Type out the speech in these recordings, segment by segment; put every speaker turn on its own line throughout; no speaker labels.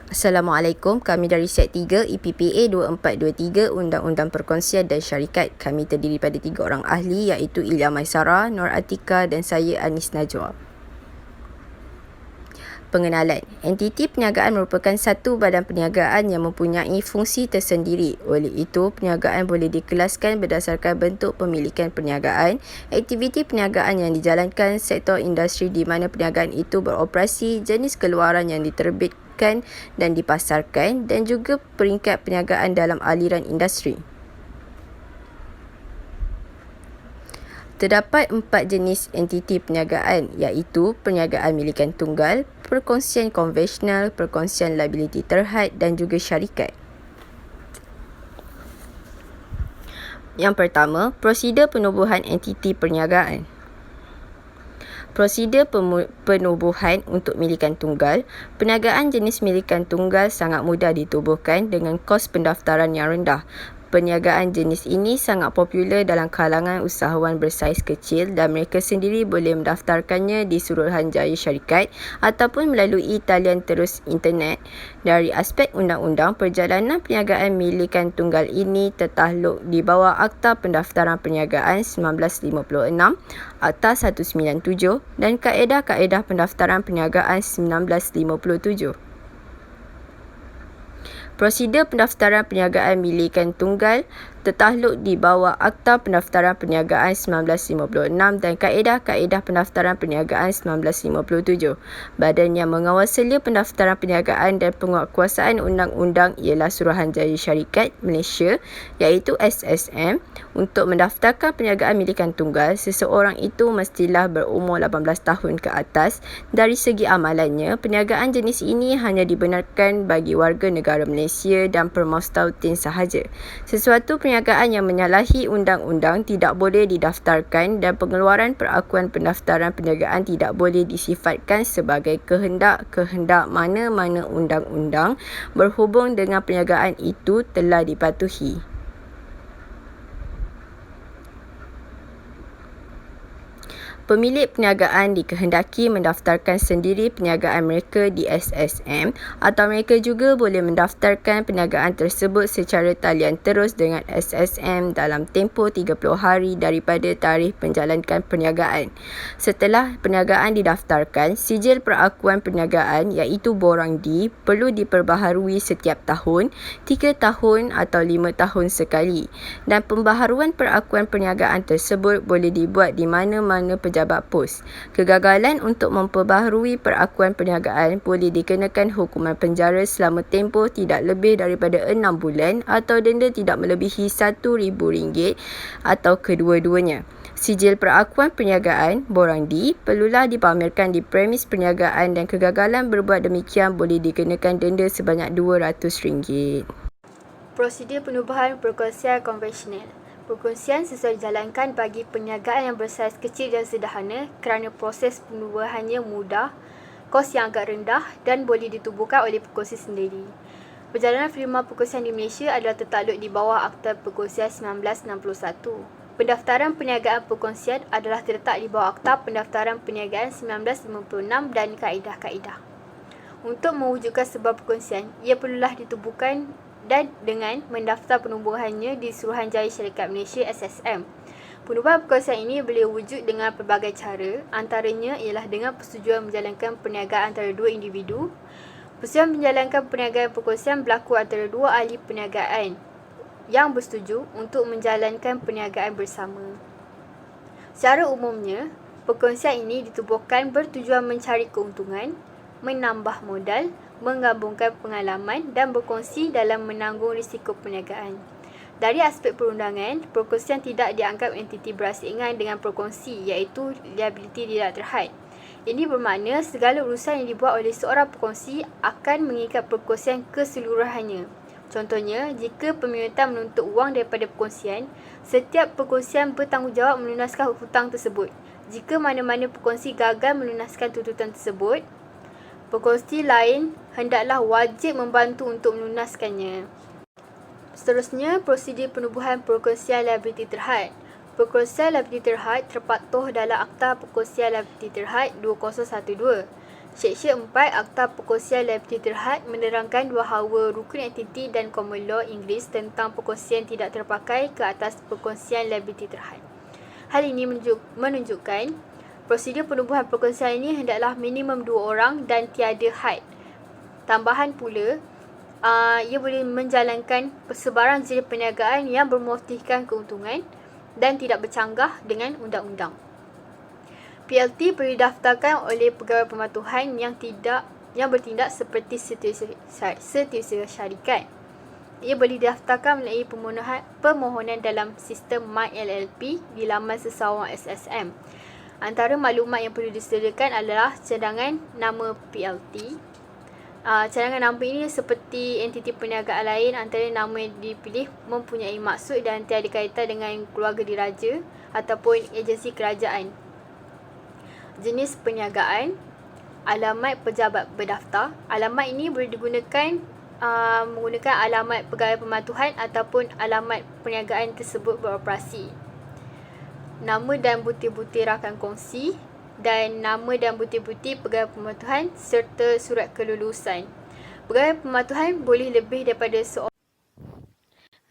Assalamualaikum, kami dari Set 3 EPPA 2423 Undang-Undang Perkongsian dan Syarikat. Kami terdiri pada 3 orang ahli iaitu Ilya Maisara, Nur Atika dan saya Anis Najwa. Pengenalan. Entiti perniagaan merupakan satu badan perniagaan yang mempunyai fungsi tersendiri. Oleh itu, perniagaan boleh dikelaskan berdasarkan bentuk pemilikan perniagaan, aktiviti perniagaan yang dijalankan, sektor industri di mana perniagaan itu beroperasi, jenis keluaran yang diterbitkan dan dipasarkan dan juga peringkat perniagaan dalam aliran industri. Terdapat 4 jenis entiti perniagaan iaitu perniagaan milikan tunggal, perkongsian konvensional, perkongsian liability terhad dan juga syarikat. Yang pertama, prosedur penubuhan entiti perniagaan. Prosedur penubuhan untuk milikan tunggal. Perniagaan jenis milikan tunggal sangat mudah ditubuhkan dengan kos pendaftaran yang rendah. Perniagaan jenis ini sangat popular dalam kalangan usahawan bersaiz kecil dan mereka sendiri boleh mendaftarkannya di Suruhanjaya Syarikat ataupun melalui talian terus internet. Dari aspek undang-undang, perjalanan perniagaan milikan tunggal ini tertakluk di bawah Akta Pendaftaran Perniagaan 1956, Akta 197 dan Kaedah-Kaedah Pendaftaran Perniagaan 1957. Prosedur pendaftaran perniagaan milikan tunggal tertakluk di bawah Akta Pendaftaran Perniagaan 1956 dan Kaedah-Kaedah Pendaftaran Perniagaan 1957. Badan yang mengawal selia pendaftaran perniagaan dan penguatkuasaan undang-undang ialah Suruhanjaya Syarikat Malaysia iaitu SSM. Untuk mendaftarkan perniagaan milikan tunggal, seseorang itu mestilah berumur 18 tahun ke atas. Dari segi amalannya, perniagaan jenis ini hanya dibenarkan bagi warga negara Malaysia dan permustautin sahaja. Sesuatu perniagaan yang menyalahi undang-undang tidak boleh didaftarkan dan pengeluaran perakuan pendaftaran perniagaan tidak boleh disifatkan sebagai kehendak-kehendak mana-mana undang-undang berhubung dengan perniagaan itu telah dipatuhi. Pemilik perniagaan dikehendaki mendaftarkan sendiri perniagaan mereka di SSM atau mereka juga boleh mendaftarkan perniagaan tersebut secara talian terus dengan SSM dalam tempoh 30 hari daripada tarikh penjalankan perniagaan. Setelah perniagaan didaftarkan, sijil perakuan perniagaan iaitu borang D perlu diperbaharui setiap tahun, 3 tahun atau 5 tahun sekali dan pembaharuan perakuan perniagaan tersebut boleh dibuat di mana-mana pejabat pos. Kegagalan untuk memperbaharui perakuan perniagaan boleh dikenakan hukuman penjara selama tempoh tidak lebih daripada 6 bulan atau denda tidak melebihi RM1,000 atau kedua-duanya. Sijil perakuan perniagaan borang D perlulah dipamerkan di premis perniagaan dan kegagalan berbuat demikian boleh dikenakan denda sebanyak RM200.
Prosedur penubuhan perkongsian konvensional. Perkongsian sesuai dijalankan bagi perniagaan yang bersaiz kecil dan sederhana kerana proses penubuhannya mudah, kos yang agak rendah dan boleh ditubuhkan oleh perkongsi sendiri. Perjalanan firma perkongsian di Malaysia adalah tertakluk di bawah Akta Perkongsian 1961. Pendaftaran perniagaan perkongsian adalah terletak di bawah Akta Pendaftaran Perniagaan 1956 dan kaedah-kaedah. Untuk mewujudkan sebuah perkongsian, ia perlulah ditubuhkan dan dengan mendaftar penubuhannya di Suruhanjaya Syarikat Malaysia SSM. Penubuhan perkongsian ini boleh wujud dengan pelbagai cara, antaranya ialah dengan persetujuan menjalankan perniagaan antara dua individu. Persetujuan menjalankan perniagaan perkongsian berlaku antara dua ahli perniagaan yang bersetuju untuk menjalankan perniagaan bersama. Secara umumnya, perkongsian ini ditubuhkan bertujuan mencari keuntungan, menambah modal, menggabungkan pengalaman dan berkongsi dalam menanggung risiko perniagaan. Dari aspek perundangan, perkongsian tidak dianggap entiti berasingan dengan perkongsi iaitu liability tidak terhad. Ini bermakna segala urusan yang dibuat oleh seorang perkongsi akan mengikat perkongsian keseluruhannya. Contohnya, jika peminta menuntut wang daripada perkongsian, setiap perkongsian bertanggungjawab melunaskan hutang tersebut. Jika mana-mana perkongsi gagal melunaskan tuntutan tersebut, perkongsi lain hendaklah wajib membantu untuk melunaskannya. Seterusnya, prosedur penubuhan perkongsian liability terhad. Perkongsian liability terhad terpatuh dalam Akta Perkongsian Liability Terhad 2012. Seksyen 4 Akta Perkongsian Liability Terhad menerangkan bahawa rukun entiti dan common law Inggeris tentang perkongsian tidak terpakai ke atas perkongsian liability terhad. Hal ini menunjukkan prosedur penubuhan perkongsian ini hendaklah minimum 2 orang dan tiada had. Tambahan pula, ia boleh menjalankan persebaran jenis perniagaan yang bermotifkan keuntungan dan tidak bercanggah dengan undang-undang. PLT perlu didaftarkan oleh pegawai pematuhan yang bertindak seperti setiausaha syarikat. Ia boleh didaftarkan melalui permohonan dalam sistem MyLLP di laman Sesawang SSM. Antara maklumat yang perlu disediakan adalah cadangan nama PLT. Cadangan nama ini seperti entiti perniagaan lain, antara nama yang dipilih mempunyai maksud dan tiada kaitan dengan keluarga diraja ataupun agensi kerajaan. Jenis perniagaan, alamat pejabat berdaftar. Alamat ini boleh digunakan menggunakan alamat pegawai pematuhan ataupun alamat perniagaan tersebut beroperasi. Nama dan butir-butir rakan kongsi dan nama dan butir-butir pegawai pematuhan serta surat kelulusan. Pegawai pematuhan boleh lebih daripada seorang.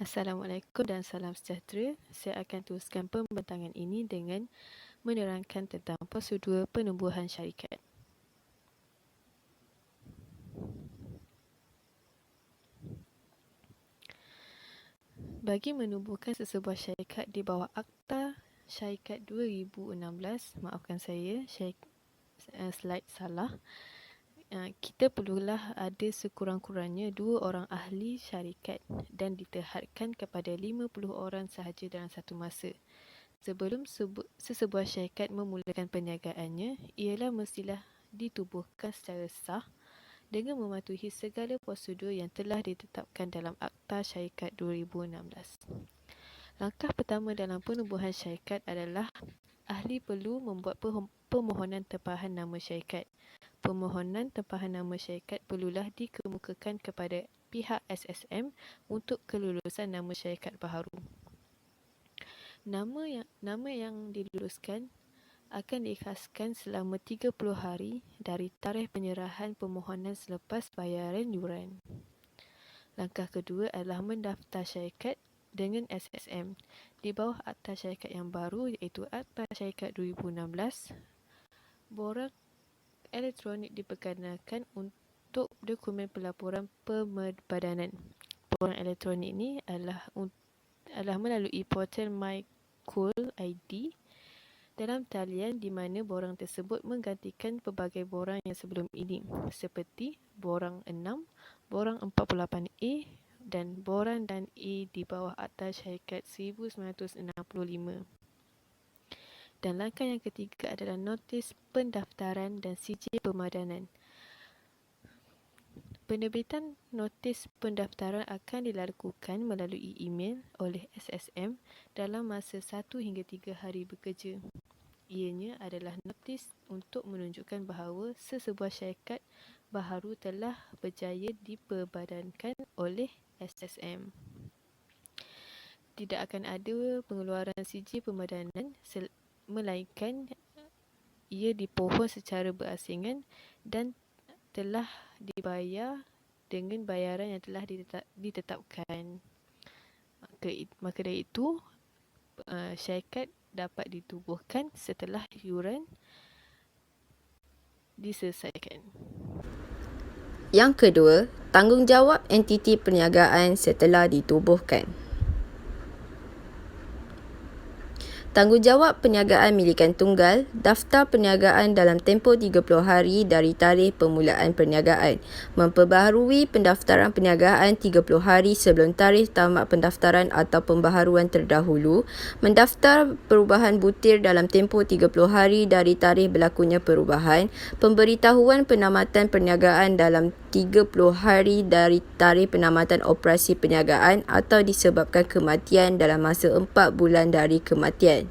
Assalamualaikum dan salam sejahtera. Saya akan teruskan pembentangan ini dengan menerangkan tentang prosedur penubuhan syarikat. Bagi menubuhkan sesebuah syarikat di bawah Akta Syarikat 2016, maafkan saya, slide salah. Kita perlulah ada sekurang-kurangnya 2 orang ahli syarikat dan diterhadkan kepada 50 orang sahaja dalam satu masa. Sebelum sesebuah syarikat memulakan perniagaannya, ialah mestilah ditubuhkan secara sah dengan mematuhi segala prosedur yang telah ditetapkan dalam Akta Syarikat 2016. Langkah pertama dalam penubuhan syarikat adalah ahli perlu membuat permohonan tempahan nama syarikat. Permohonan tempahan nama syarikat perlulah dikemukakan kepada pihak SSM untuk kelulusan nama syarikat baharu. Nama yang diluluskan akan diikhlaskan selama 30 hari dari tarikh penyerahan permohonan selepas bayaran yuran. Langkah kedua adalah mendaftar syarikat dengan SSM. Di bawah Akta Syarikat yang baru iaitu Akta Syarikat 2016, borang elektronik diperkenalkan untuk dokumen pelaporan pembadanan. Borang elektronik ini adalah melalui portal MyCool ID dalam talian di mana borang tersebut menggantikan pelbagai borang yang sebelum ini seperti borang 6, borang 48A dan borang dan A di bawah Akta Syarikat 1965. Dan langkah yang ketiga adalah notis pendaftaran dan sijil pemadanan. Penerbitan notis pendaftaran akan dilakukan melalui email oleh SSM dalam masa 1 hingga 3 hari bekerja. Ianya adalah notis untuk menunjukkan bahawa sesebuah syarikat baharu telah berjaya diperbadankan oleh SSM. Tidak akan ada pengeluaran sijil pemadanan melainkan ia dipohon secara berasingan dan telah dibayar dengan bayaran yang telah ditetapkan. Maka dari itu, syarikat dapat ditubuhkan setelah yuran diselesaikan. Yang kedua, tanggungjawab entiti perniagaan setelah ditubuhkan. Tanggungjawab perniagaan milikan tunggal, daftar perniagaan dalam tempoh 30 hari dari tarikh permulaan perniagaan. Memperbaharui pendaftaran perniagaan 30 hari sebelum tarikh tamat pendaftaran atau pembaharuan terdahulu. Mendaftar perubahan butir dalam tempoh 30 hari dari tarikh berlakunya perubahan. Pemberitahuan penamatan perniagaan dalam 30 hari dari tarikh penamatan operasi perniagaan atau disebabkan kematian dalam masa 4 bulan dari kematian.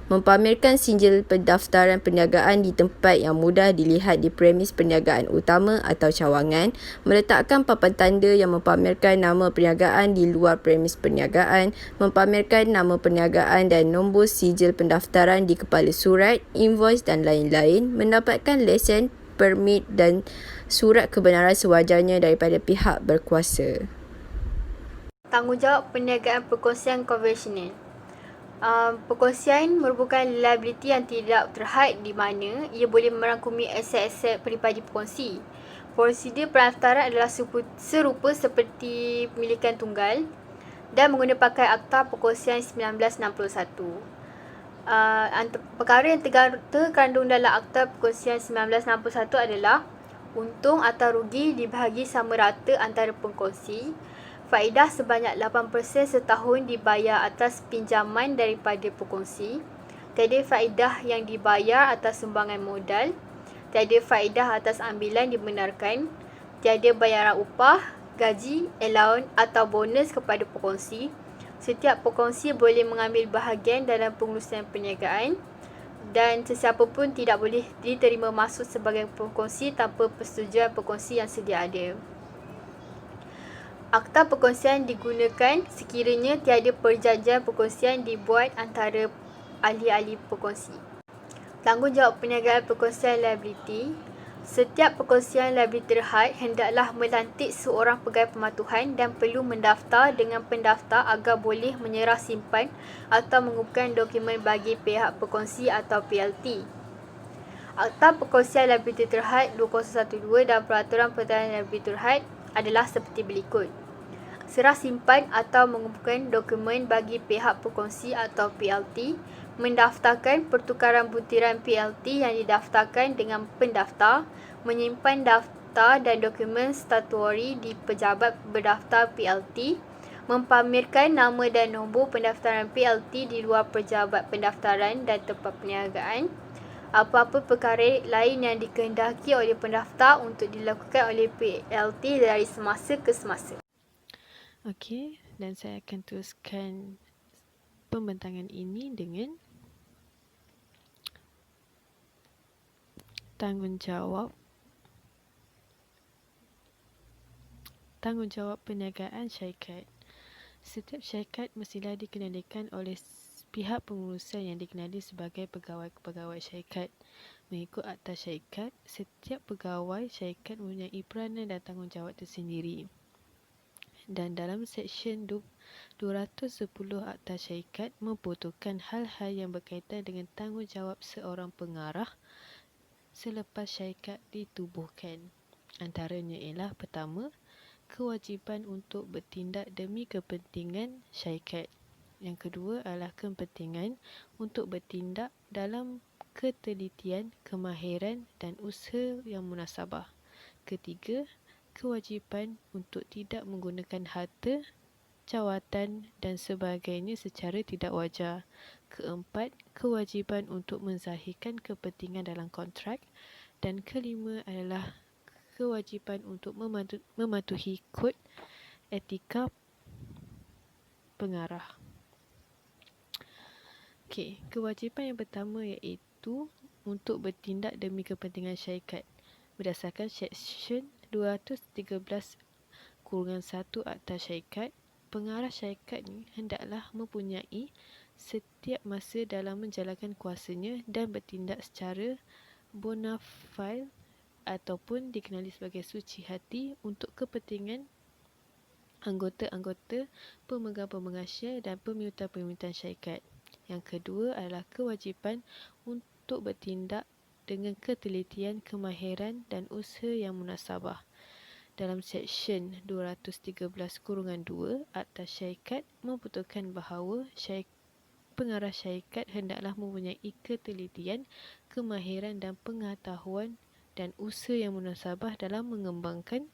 Mempamerkan sijil pendaftaran perniagaan di tempat yang mudah dilihat di premis perniagaan utama atau cawangan, meletakkan papan tanda yang mempamerkan nama perniagaan di luar premis perniagaan, mempamerkan nama perniagaan dan nombor sijil pendaftaran di kepala surat, invoice dan lain-lain, mendapatkan lesen, permit dan surat kebenaran sewajarnya daripada pihak berkuasa.
Tanggungjawab perniagaan perkongsian konvensional. Perkongsian merupakan liability yang tidak terhad di mana ia boleh merangkumi aset-aset peribadi perkongsi. Prosedur pendaftaran adalah serupa seperti pemilikan tunggal dan menggunakan pakai Akta Perkongsian 1961. Perkara yang terkandung dalam Akta Perkongsian 1961 adalah untung atau rugi dibahagi sama rata antara pengkongsi. Faedah sebanyak 8% setahun dibayar atas pinjaman daripada pengkongsi. Tiada faedah yang dibayar atas sumbangan modal. Tiada faedah atas ambilan dibenarkan. Tiada bayaran upah, gaji, allowance atau bonus kepada pengkongsi. Setiap pengkongsi boleh mengambil bahagian dalam pengurusan perniagaan dan sesiapa pun tidak boleh diterima masuk sebagai pengkongsi tanpa persetujuan pengkongsi yang sedia ada. Akta perkongsian digunakan sekiranya tiada perjanjian perkongsian dibuat antara ahli-ahli perkongsi. Tanggungjawab perniagaan perkongsian liability. Setiap perkongsian liability terhad hendaklah melantik seorang pegawai pematuhan dan perlu mendaftar dengan pendaftar agar boleh menyerah simpan atau mengumpulkan dokumen bagi pihak perkongsi atau PLT. Akta Perkongsian Liability Terhad 2012 dan Peraturan Pertahanan Liability Terhad adalah seperti berikut. Serah simpan atau mengumpulkan dokumen bagi pihak perkongsi atau PLT, mendaftarkan pertukaran butiran PLT yang didaftarkan dengan pendaftar, menyimpan daftar dan dokumen statutory di pejabat berdaftar PLT, mempamerkan nama dan nombor pendaftaran PLT di luar pejabat pendaftaran dan tempat perniagaan, apa-apa perkara lain yang dikehendaki oleh pendaftar untuk dilakukan oleh PLT dari semasa ke semasa.
Okey, dan saya akan teruskan pembentangan ini dengan tanggungjawab perniagaan syarikat. Setiap syarikat mestilah dikendalikan oleh pihak pengurusan yang dikenali sebagai pegawai-pegawai syarikat. Mengikut Akta Syarikat, setiap pegawai syarikat mempunyai peranan dan tanggungjawab tersendiri. Dan dalam Seksyen 210 Akta Syarikat memperuntukkan hal-hal yang berkaitan dengan tanggungjawab seorang pengarah selepas syarikat ditubuhkan. Antaranya ialah pertama, kewajipan untuk bertindak demi kepentingan syarikat. Yang kedua adalah kepentingan untuk bertindak dalam ketelitian, kemahiran dan usaha yang munasabah. Ketiga, kewajipan untuk tidak menggunakan harta, jawatan dan sebagainya secara tidak wajar. Keempat, kewajipan untuk menzahirkan kepentingan dalam kontrak. Dan kelima adalah kewajipan untuk mematuhi kod etika pengarah. Okey, kewajipan yang pertama iaitu untuk bertindak demi kepentingan syarikat. Berdasarkan Seksyen 213-1 Akta Syarikat, pengarah syarikat ni hendaklah mempunyai setiap masa dalam menjalankan kuasanya dan bertindak secara bona fide ataupun dikenali sebagai suci hati untuk kepentingan anggota-anggota, pemegang-pemegang syar dan pemiutan-pemiutan syarikat. Yang kedua adalah kewajipan untuk bertindak dengan ketelitian, kemahiran dan usaha yang munasabah. Dalam Seksyen 213-2 Akta Syarikat memperuntukkan bahawa pengarah syarikat hendaklah mempunyai ketelitian, kemahiran dan pengetahuan dan usaha yang munasabah dalam mengembangkan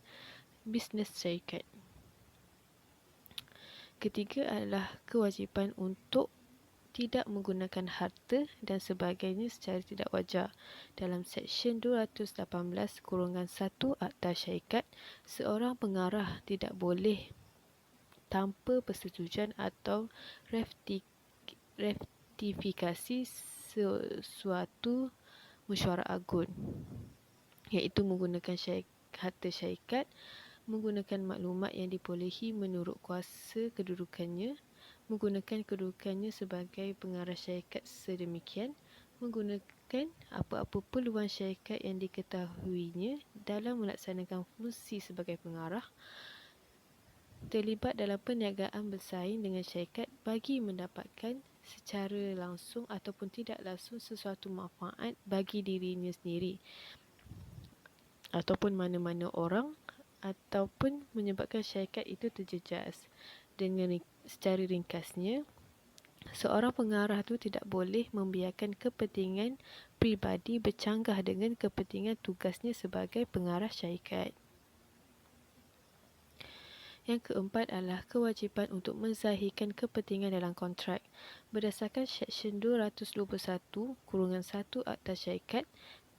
bisnes syarikat. Ketiga adalah kewajipan untuk tidak menggunakan harta dan sebagainya secara tidak wajar. Dalam Seksyen 218-1 Akta Syarikat, seorang pengarah tidak boleh tanpa persetujuan atau ratifikasi ratifikasi sesuatu mesyuarat agung, iaitu menggunakan harta syarikat, menggunakan maklumat yang diperolehi menurut kuasa kedudukannya, menggunakan kedudukannya sebagai pengarah syarikat sedemikian, menggunakan apa-apa peluang syarikat yang diketahuinya dalam melaksanakan fungsi sebagai pengarah, terlibat dalam perniagaan bersaing dengan syarikat bagi mendapatkan secara langsung ataupun tidak langsung sesuatu manfaat bagi dirinya sendiri ataupun mana-mana orang, ataupun menyebabkan syarikat itu terjejas. Dengan secara ringkasnya, seorang pengarah itu tidak boleh membiarkan kepentingan pribadi bercanggah dengan kepentingan tugasnya sebagai pengarah syarikat. Yang keempat adalah kewajipan untuk menzahirkan kepentingan dalam kontrak. Berdasarkan Seksyen 221(1) Akta Syarikat,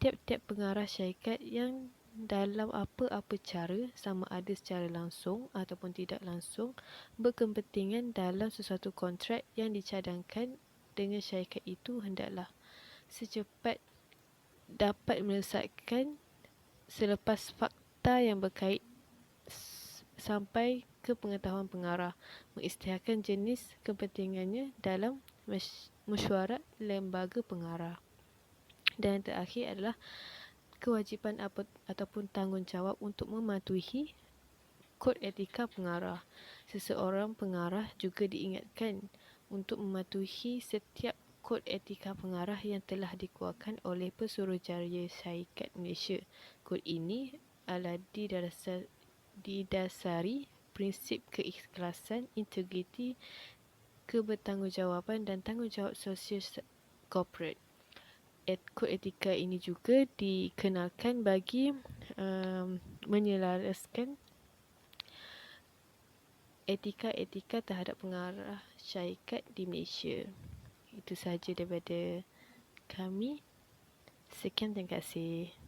tiap-tiap pengarah syarikat yang dalam apa-apa cara, sama ada secara langsung ataupun tidak langsung, berkepentingan dalam sesuatu kontrak yang dicadangkan dengan syarikat itu, hendaklah secepat dapat menyelesaikan selepas fakta yang berkait sampai ke pengetahuan pengarah, mengisytiharkan jenis kepentingannya dalam mesyuarat lembaga pengarah. Dan yang terakhir adalah kewajipan ataupun tanggungjawab untuk mematuhi kod etika pengarah. Seseorang pengarah juga diingatkan untuk mematuhi setiap kod etika pengarah yang telah dikeluarkan oleh Pesuruhjaya Syarikat Malaysia. Kod ini adalah didasari prinsip keikhlasan, integriti, kebertanggungjawaban dan tanggungjawab sosial korporat. Kod etika ini juga dikenalkan bagi menyelaraskan etika-etika terhadap pengarah syarikat di Malaysia. Itu sahaja daripada kami. Sekian, terima kasih.